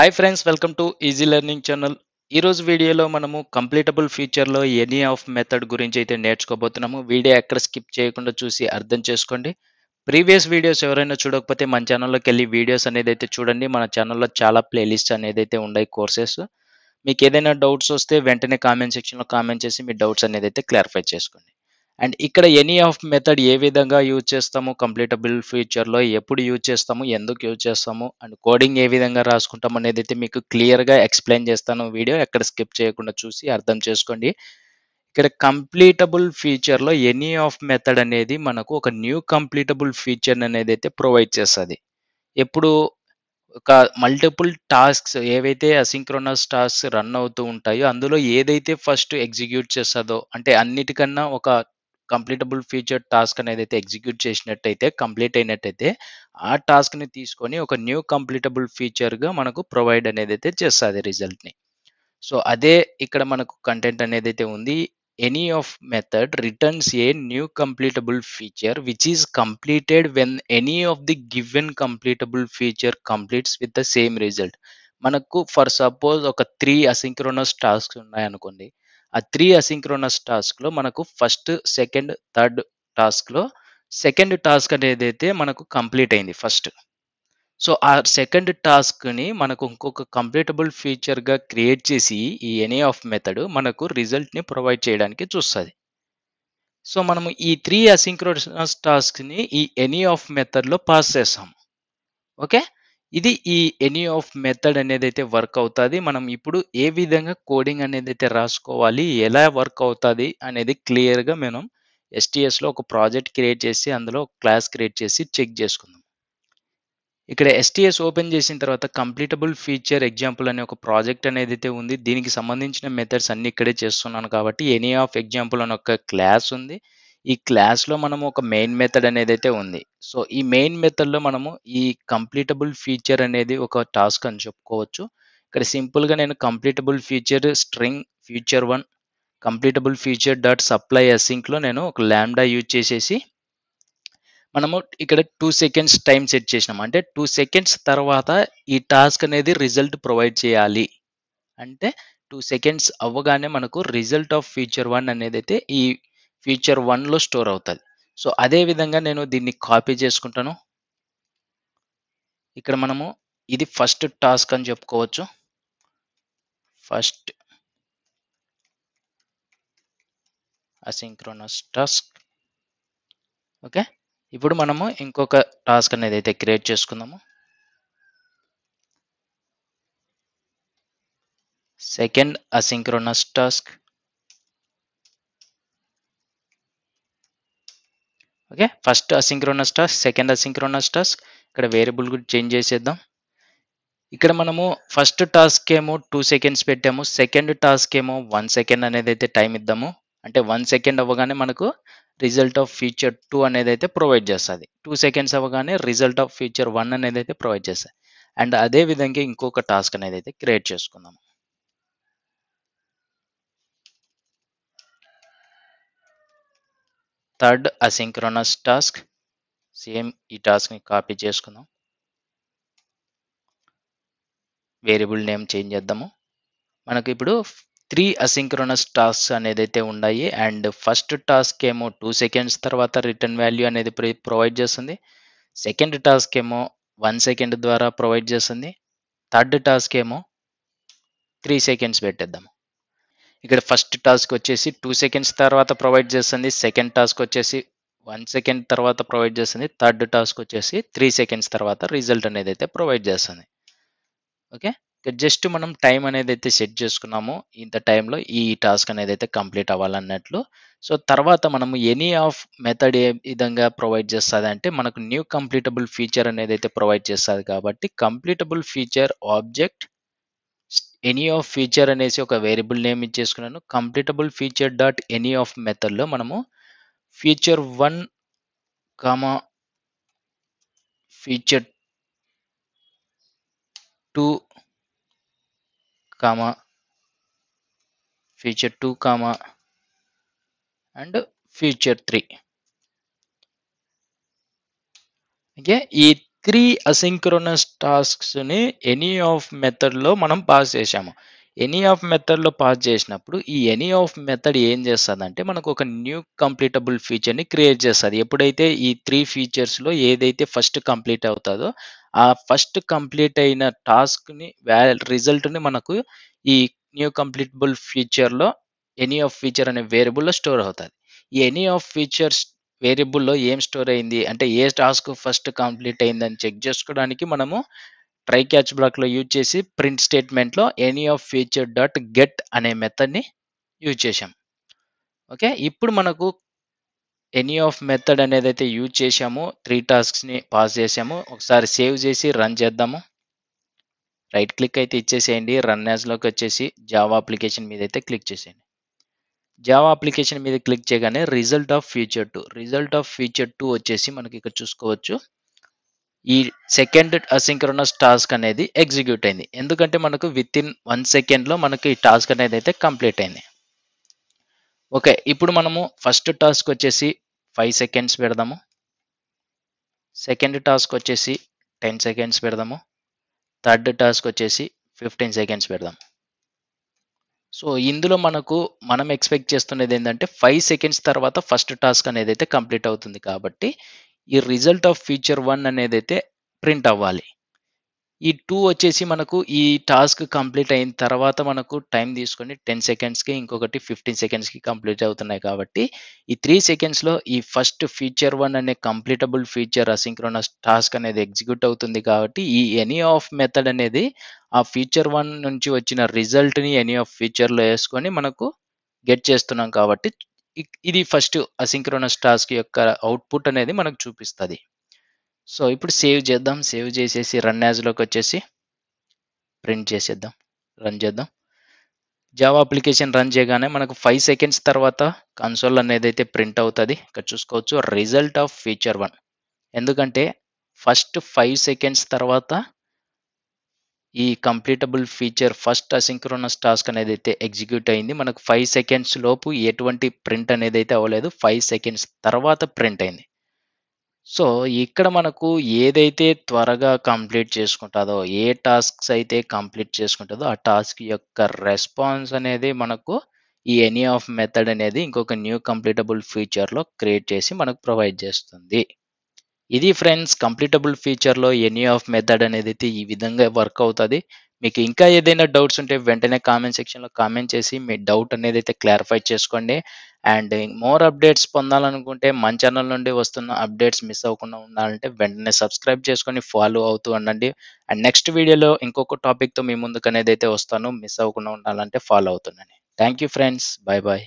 Hi friends, welcome to easy learning channel. ఈరోజు వీడియోలో మనము కంప్లీటబుల్ ఫీచర్లో ఎనీ ఆఫ్ మెథడ్ గురించి అయితే నేర్చుకోబోతున్నాము. వీడియో ఎక్కడ స్కిప్ చేయకుండా చూసి అర్థం చేసుకోండి. ప్రీవియస్ వీడియోస్ ఎవరైనా చూడకపోతే మన ఛానల్లోకి వెళ్ళి వీడియోస్ అనేది అయితే చూడండి. మన ఛానల్లో చాలా ప్లేలిస్ట్ అనేది అయితే ఉన్నాయి కోర్సెస్. మీకు ఏదైనా డౌట్స్ వస్తే వెంటనే కామెంట్ సెక్షన్లో కామెంట్ చేసి మీ డౌట్స్ అనేది అయితే క్లారిఫై చేసుకోండి. అండ్ ఇక్కడ ఎనీ ఆఫ్ మెథడ్ ఏ విధంగా యూజ్ చేస్తాము, కంప్లీటబుల్ ఫ్యూచర్‌లో ఎప్పుడు యూజ్ చేస్తాము, ఎందుకు యూజ్ చేస్తాము, అండ్ కోడింగ్ ఏ విధంగా రాసుకుంటాం అనేదైతే మీకు క్లియర్‌గా ఎక్స్‌ప్లెయిన్ చేస్తాను. వీడియో ఎక్కడ స్కిప్ చేయకుండా చూసి అర్థం చేసుకోండి. ఇక్కడ కంప్లీటబుల్ ఫీచర్‌లో ఎనీ ఆఫ్ మెథడ్ అనేది మనకు ఒక న్యూ కంప్లీటబుల్ ఫీచర్ అనేదైతే ప్రొవైడ్ చేస్తది. ఎప్పుడు ఒక మల్టిపుల్ టాస్క్స్ ఏవైతే అసింక్రోనస్ టాస్క్స్ రన్ అవుతూ ఉంటాయో, అందులో ఏదైతే ఫస్ట్ ఎగ్జిక్యూట్ చేస్తదో అంటే అన్నిటికన్నా ఒక కంప్లీటబుల్ ఫీచర్ టాస్క్ అనేదైతే ఎగ్జిక్యూట్ చేసినట్టయితే, కంప్లీట్ అయినట్టయితే, ఆ టాస్క్‌ని తీసుకొని ఒక న్యూ కంప్లీటబుల్ ఫీచర్‌గా మనకు ప్రొవైడ్ అనేదైతే చేస్తది రిజల్ట్‌ని. సో, అదే ఇక్కడ మనకు కంటెంట్ అనేదైతే ఉంది. Any of method returns a new completable future which is completed when any of the given completable future completes with the same result. మనకు ఫర్ సపోజ్ ఒక 3 అసింక్రోనస్ టాస్క్స్ ఉన్నాయనుకోండి. ఆ 3 అసింక్రోనస్ టాస్క్‌లో మనకు ఫస్ట్, సెకండ్, థర్డ్ టాస్క్‌లో second task అనేదైతే మనకు complete అయింది first. So, ఆ సెకండ్ టాస్క్‌ని మనకు ఇంకొక కంప్లీటబుల్ ఫీచర్‌గా క్రియేట్ చేసి, ఈ ఎనీ ఆఫ్ మెథడ్ మనకు రిజల్ట్‌ని ప్రొవైడ్ చేయడానికి చూస్తది. సో, మనము ఈ 3 అసింక్రోనస్ టాస్క్‌ని ఈ ఎనీ ఆఫ్ మెథడ్‌లో పాస్ చేస్తాం. ఓకే. ఇది ఈ ఎనీ ఆఫ్ మెథడ్ అనేదైతే వర్క్ అవుతాది. మనం ఇప్పుడు ఏ విధంగా కోడింగ్ అనేదైతే రాసుకోవాలి, ఎలా వర్క్ అవుతాది అనేది క్లియర్‌గా మనం ఎస్‌టీఎస్‌లో ఒక ప్రాజెక్ట్ క్రియేట్ చేసి, అందులో ఒక క్లాస్ క్రియేట్ చేసి చెక్ చేసుకుందాం. ఇక్కడ ఎస్టీఎస్ ఓపెన్ చేసిన తర్వాత కంప్లీటబుల్ ఫీచర్ ఎగ్జాంపుల్ అనే ఒక ప్రాజెక్ట్ అనేదైతే ఉంది. దీనికి సంబంధించిన మెథడ్స్ అన్నీ ఇక్కడే చేస్తున్నాను కాబట్టి ఎనీ ఆఫ్ ఎగ్జాంపుల్ అని ఒక క్లాస్ ఉంది. ఈ క్లాస్‌లో మనము ఒక మెయిన్ మెథడ్ అనేదైతే ఉంది. సో, ఈ మెయిన్ మెథడ్‌లో మనము ఈ కంప్లీటబుల్ ఫీచర్ అనేది ఒక టాస్క్ అని చెప్పుకోవచ్చు. ఇక్కడ సింపుల్‌గా నేను కంప్లీటబుల్ ఫీచర్ స్ట్రింగ్ ఫీచర్1 కంప్లీటబుల్ ఫీచర్ డాట్ సప్లై అసింక్‌లో నేను ఒక లాంబ్డా యూజ్ చేసేసి మనము ఇక్కడ 2 సెకండ్స్ టైమ్ సెట్ చేసినాం. అంటే 2 సెకండ్స్ తర్వాత ఈ టాస్క్ అనేది రిజల్ట్ ప్రొవైడ్ చేయాలి. అంటే 2 సెకండ్స్ అవ్వగానే మనకు రిజల్ట్ ఆఫ్ ఫీచర్ 1 అనేదైతే ఈ ఫీచర్ 1లో స్టోర్ అవుతది. సో, అదే విధంగా నేను దీన్ని కాపీ చేసుకుంటాను. ఇక్కడ మనము ఇది ఫస్ట్ టాస్క్ అని చెప్పుకోవచ్చు. First asynchronous task. ఓకే. ఇప్పుడు మనము ఇంకొక టాస్క్ అనేదైతే క్రియేట్ చేసుకుందాము. Second asynchronous task. Okay. First asynchronous task, second asynchronous task. ఇక్కడ వేరియబుల్ కూడా చేంజ్ చేసేద్దాం. ఇక్కడ మనము ఫస్ట్ టాస్క్ ఏమో 2 సెకండ్స్ పెట్టాము. సెకండ్ టాస్క్ ఏమో 1 సెకండ్ అనేదైతే టైమ్ ఇద్దాము. అంటే 1 సెకండ్ అవ్వగానే మనకు రిజల్ట్ ఆఫ్ ఫీచర్ 2 అనేదైతే ప్రొవైడ్ చేస్తది. 2 సెకండ్స్ అవ్వగానే రిజల్ట్ ఆఫ్ ఫీచర్ 1 అనేదైతే ప్రొవైడ్ చేస్తది. అండ్ అదే విధంగా ఇంకొక టాస్క్ అనేదైతే క్రియేట్ చేసుకుందాం. Third asynchronous task. సేమ్ ఈ టాస్క్‌ని కాపీ చేసుకుందాం. వేరియబుల్ నేమ్ చేంజ్ చేద్దాము. మనకి ఇప్పుడు 3 అసింక్రోనస్ టాస్క్స్ అనేదైతే ఉన్నాయి. అండ్ ఫస్ట్ టాస్క్ ఏమో 2 సెకండ్స్ తర్వాత రిటర్న్ వాల్యూ అనేది ప్రొవైడ్ చేస్తుంది. సెకండ్ టాస్క్ ఏమో 1 సెకండ్ ద్వారా ప్రొవైడ్ చేస్తుంది. థర్డ్ టాస్క్ ఏమో 3 సెకండ్స్ పెట్టేద్దాం. ఇక్కడ ఫస్ట్ టాస్క్ వచ్చేసి 2 సెకండ్స్ తర్వాత ప్రొవైడ్ చేస్తుంది. సెకండ్ టాస్క్ వచ్చేసి 1 సెకండ్ తర్వాత ప్రొవైడ్ చేస్తుంది. థర్డ్ టాస్క్ వచ్చేసి 3 సెకండ్స్ తర్వాత రిజల్ట్ అనేదైతే ప్రొవైడ్ చేస్తుంది. ఓకే. జస్ట్ మనం టైం అనేదైతే సెట్ చేసుకున్నామో, ఇంత టైంలో ఈ టాస్క్ అనేదైతే కంప్లీట్ అవ్వాలన్నట్లు. సో, తర్వాత మనము ఎనీ ఆఫ్ మెథడ్ ఏ విధంగా ప్రొవైడ్ చేస్తదంటే, మనకు న్యూ కంప్లీటబుల్ ఫీచర్ అనేదైతే ప్రొవైడ్ చేస్తది కాబట్టి, completable future object any of future అనేసి ఒక వేరియబుల్ నేమ్ ఇచ్చేసుకున్నాను. Completable future dot any of మెథడ్‌లో మనము future 1, comma future 2, comma future 2, comma and future 3. Okay. ఈ 3 అసింక్రోనస్ టాస్క్స్‌ని ఎనీ ఆఫ్ మెథడ్‌లో మనం పాస్ చేశాము. ఎనీ ఆఫ్ మెథడ్‌లో పాస్ చేసినప్పుడు ఈ ఎనీ ఆఫ్ మెథడ్ ఏం చేస్తదంటే మనకు ఒక న్యూ కంప్లీటబుల్ ఫీచర్‌ని క్రియేట్ చేస్తది. ఎప్పుడైతే ఈ 3 ఫీచర్స్‌లో ఏదైతే ఫస్ట్ కంప్లీట్ అవుతాదో ఆ ఫస్ట్ కంప్లీట్ అయిన టాస్క్‌ని రిజల్ట్‌ని మనకు ఈ న్యూ కంప్లీటబుల్ ఫీచర్‌లో ఎనీ ఆఫ్ ఫీచర్ అనే వేరియబుల్‌లో స్టోర్ అవుతది. ఈ ఎనీ ఆఫ్ ఫీచర్స్ వేరియబుల్‌లో ఏం స్టోర్ అయింది అంటే ఏ టాస్క్ ఫస్ట్ కంప్లీట్ అయిందని చెక్ చేసుకోవడానికి మనము ట్రై క్యాచ్ బ్లాక్‌లో యూజ్ చేసి ప్రింట్ స్టేట్మెంట్‌లో any of future dot get అనే మెథడ్‌ని యూజ్ చేశాం. ఓకే. ఇప్పుడు మనకు ఎనీ ఆఫ్ మెథడ్ అనేదైతే యూజ్ చేశామో 3 టాస్క్స్‌ని పాస్ చేశాము. ఒకసారి సేవ్ చేసి రన్ చేద్దాము. రైట్ క్లిక్ అయితే ఇచ్చేసేయండి. రన్ యాస్‌లోకి వచ్చేసి జావా అప్లికేషన్ మీద అయితే క్లిక్ చేసేయండి. జావా అప్లికేషన్ మీద క్లిక్ చేయగానే రిజల్ట్ ఆఫ్ ఫీచర్ 2 వచ్చేసి మనకి ఇక్కడ చూసుకోవచ్చు. ఈ సెకండ్ అసింక్రోనస్ టాస్క్ అనేది ఎగ్జిక్యూట్ అయింది. ఎందుకంటే మనకు వితిన్ 1 సెకండ్‌లో మనకి ఈ టాస్క్ అనేది అయితే కంప్లీట్ అయింది. ఓకే. ఇప్పుడు మనము ఫస్ట్ టాస్క్ వచ్చేసి 5 సెకండ్స్ పెడదాము. సెకండ్ టాస్క్ వచ్చేసి 10 సెకండ్స్ పెడదాము. థర్డ్ టాస్క్ వచ్చేసి 15 సెకండ్స్ పెడదాం. సో, ఇందులో మనం ఎక్స్‌పెక్ట్ చేస్తున్నదేంటంటే 5 సెకండ్స్ తర్వాత ఫస్ట్ టాస్క్ అనేదైతే కంప్లీట్ అవుతుంది కాబట్టి, ఈ రిజల్ట్ ఆఫ్ ఫీచర్ 1 అనేదైతే ప్రింట్ అవ్వాలి. ఈ 2 వచ్చేసి మనకు ఈ టాస్క్ కంప్లీట్ అయిన తర్వాత మనకు టైం తీసుకొని 10 సెకండ్స్‌కి, ఇంకొకటి 15 సెకండ్స్‌కి కంప్లీట్ అవుతున్నాయి కాబట్టి, ఈ 3 సెకండ్స్‌లో ఈ ఫస్ట్ ఫీచర్ 1 అనే కంప్లీటబుల్ ఫీచర్ అసింక్రోనస్ టాస్క్ అనేది ఎగ్జిక్యూట్ అవుతుంది కాబట్టి, ఈ ఎనీ ఆఫ్ మెథడ్ అనేది ఆ ఫీచర్ 1 నుంచి వచ్చిన రిజల్ట్‌ని ఎనీ ఆఫ్ ఫీచర్‌లో యేసుకొని మనకు గెట్ చేస్తున్నాం కాబట్టి, ఇది ఫస్ట్ అసింక్రోనస్ టాస్క్ యొక్క అవుట్‌పుట్ అనేది మనకు చూపిస్తది. సో, ఇప్పుడు సేవ్ చేద్దాం. సేవ్ చేసేసి రన్ యాస్‌లోకొచ్చేసి ప్రింట్ చేసేద్దాం. రన్ చేద్దాం. జావా అప్లికేషన్ రన్ చేయగానే మనకు 5 సెకండ్స్ తర్వాత కన్సోల్ అనేదైతే ప్రింట్ అవుతది. ఇక్కడ చూసుకోవచ్చు రిజల్ట్ ఆఫ్ ఫీచర్ 1. ఎందుకంటే ఫస్ట్ 5 సెకండ్స్ తర్వాత ఈ completable future first asynchronous task అనేదైతే ఎగ్జిక్యూట్ అయింది. మనకు 5 సెకండ్స్ లోపు ఎటువంటి ప్రింట్ అనేదైతే అవ్వలేదు. 5 సెకండ్స్ తర్వాత ప్రింట్ అయింది. సో, ఇక్కడ మనకు ఏదైతే త్వరగా కంప్లీట్ చేసుకుంటాదో, ఏ టాస్క్స్ అయితే కంప్లీట్ చేసుకుంటదో, ఆ టాస్క్ యొక్క రెస్పాన్స్ అనేది మనకు ఈ ఎనీ ఆఫ్ మెథడ్ అనేది ఇంకొక న్యూ కంప్లీటబుల్ ఫీచర్‌లో క్రియేట్ చేసి మనకు ప్రొవైడ్ చేస్తుంది. ఇది ఫ్రెండ్స్ కంప్లీటబుల్ ఫీచర్‌లో ఎనీ ఆఫ్ మెథడ్ అనేదైతే ఈ విధంగా వర్క్ అవుతది. మీకు ఇంకా ఏదైనా డౌట్స్ ఉంటే వెంటనే కామెంట్ సెక్షన్‌లో కామెంట్ చేసి మీ డౌట్ అనేదైతే క్లారిఫై చేసుకోండి. అండ్ మోర్ అప్డేట్స్ పొందాలనుకుంటే మన ఛానల్ నుండి వస్తున్న అప్డేట్స్ మిస్ అవ్వకుండా ఉండాలంటే వెంటనే సబ్స్క్రైబ్ చేసుకొని ఫాలో అవుతూ ఉండండి. అండ్ నెక్స్ట్ వీడియోలో ఇంకొక టాపిక్‌తో మీ ముందుకనేదైతే వస్తాను. మిస్ అవ్వకుండా ఉండాలంటే ఫాలో అవుతుండండి. Thank you friends. Bye by.